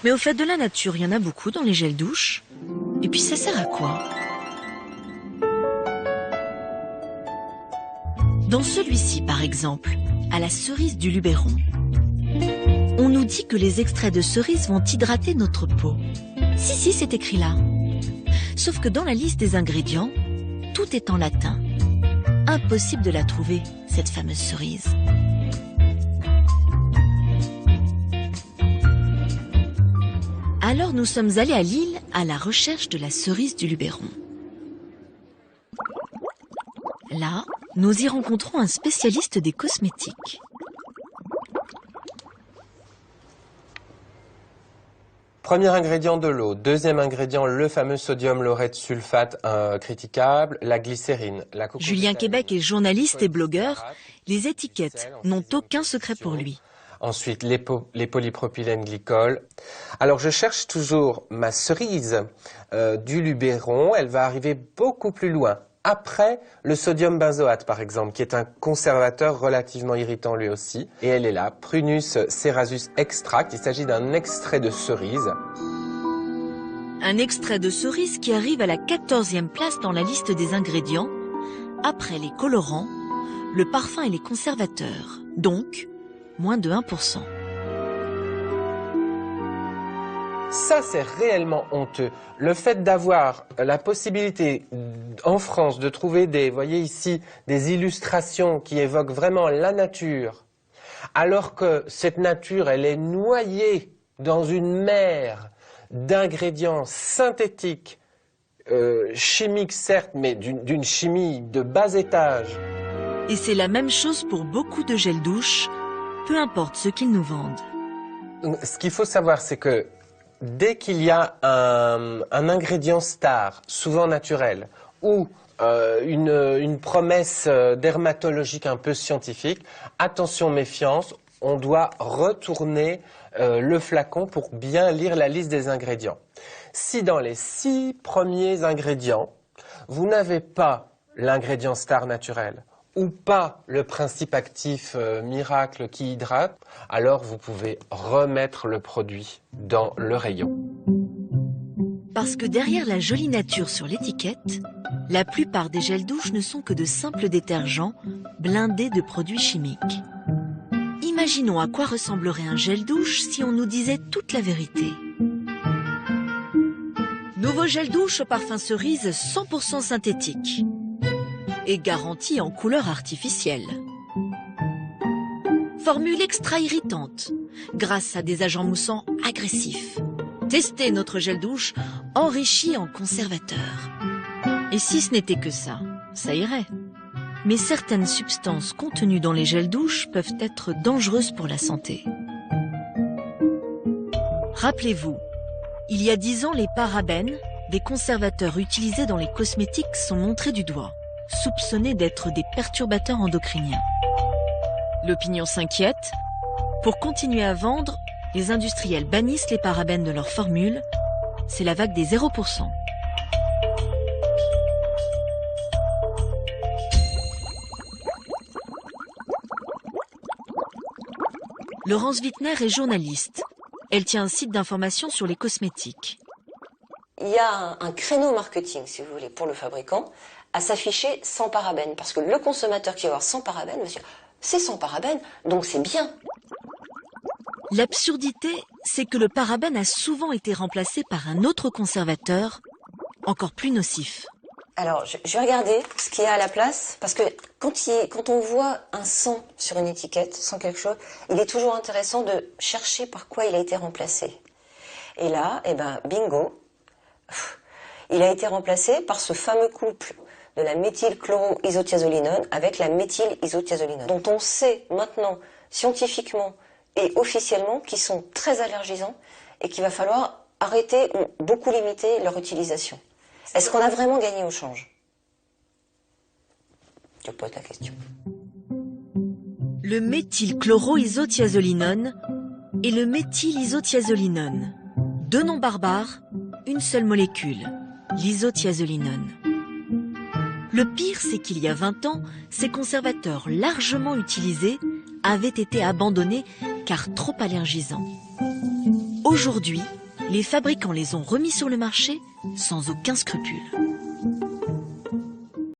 Mais au fait, de la nature, il y en a beaucoup dans les gels douche. Et puis ça sert à quoi? Dans celui-ci, par exemple, à la cerise du Luberon, on nous dit que les extraits de cerise vont hydrater notre peau. Si, c'est écrit là. Sauf que dans la liste des ingrédients, tout est en latin. Impossible de la trouver, cette fameuse cerise. Alors nous sommes allés à Lille à la recherche de la cerise du Luberon. Là, nous y rencontrons un spécialiste des cosmétiques. Premier ingrédient de l'eau, deuxième ingrédient, le fameux sodium laureth sulfate critiquable, la glycérine. Julien Québec est journaliste et blogueur. Les étiquettes n'ont aucun secret pour lui. Ensuite, les polypropylènes glycols. Alors, je cherche toujours ma cerise du Luberon. Elle va arriver beaucoup plus loin. Après le sodium benzoate, par exemple, qui est un conservateur relativement irritant lui aussi. Et elle est là, Prunus cerasus extract. Il s'agit d'un extrait de cerise. Un extrait de cerise qui arrive à la 14e place dans la liste des ingrédients, après les colorants, le parfum et les conservateurs. Donc, moins de 1%. Ça, c'est réellement honteux. Le fait d'avoir la possibilité en France de trouver voyez ici, des illustrations qui évoquent vraiment la nature, alors que cette nature, elle est noyée dans une mer d'ingrédients synthétiques, chimiques certes, mais d'une chimie de bas étage. Et c'est la même chose pour beaucoup de gels douche, peu importe ce qu'ils nous vendent. Ce qu'il faut savoir, c'est que dès qu'il y a un ingrédient star, souvent naturel, ou une promesse dermatologique un peu scientifique, attention méfiance, on doit retourner le flacon pour bien lire la liste des ingrédients. Si dans les 6 premiers ingrédients, vous n'avez pas l'ingrédient star naturel, ou pas le principe actif miracle qui hydrate, alors vous pouvez remettre le produit dans le rayon. Parce que derrière la jolie nature sur l'étiquette, la plupart des gels douche ne sont que de simples détergents blindés de produits chimiques. Imaginons à quoi ressemblerait un gel douche si on nous disait toute la vérité. Nouveau gel douche au parfum cerise 100% synthétique. Et garantie en couleur artificielle. Formule extra irritante, grâce à des agents moussants agressifs. Testez notre gel douche enrichi en conservateur. Et si ce n'était que ça, ça irait. Mais certaines substances contenues dans les gels douche peuvent être dangereuses pour la santé. Rappelez-vous, il y a 10 ans, les parabènes, des conservateurs utilisés dans les cosmétiques, sont montrés du doigt, soupçonnés d'être des perturbateurs endocriniens. L'opinion s'inquiète. Pour continuer à vendre, les industriels bannissent les parabènes de leurs formules. C'est la vague des 0%. Laurence Wittner est journaliste. Elle tient un site d'information sur les cosmétiques. Il y a un créneau marketing, si vous voulez, pour le fabricant, à s'afficher sans parabènes. Parce que le consommateur qui va voir sans parabènes va se dire « c'est sans parabènes, donc c'est bien ». L'absurdité, c'est que le parabène a souvent été remplacé par un autre conservateur, encore plus nocif. Alors, je vais regarder ce qu'il y a à la place, parce que quand on voit un sans sur une étiquette, sans quelque chose, il est toujours intéressant de chercher par quoi il a été remplacé. Et là, eh ben, bingo, il a été remplacé par ce fameux couple de la méthylchloroisothiazolinone avec la méthylisothiazolinone, dont on sait maintenant scientifiquement et officiellement qu'ils sont très allergisants et qu'il va falloir arrêter ou beaucoup limiter leur utilisation. Est-ce qu'on a vraiment gagné au change? Je pose la question. Le méthylchloroisothiazolinone et le méthylisothiazolinone. 2 noms barbares, une seule molécule, l'isothiazolinone. Le pire, c'est qu'il y a 20 ans, ces conservateurs largement utilisés avaient été abandonnés car trop allergisants. Aujourd'hui, les fabricants les ont remis sur le marché sans aucun scrupule.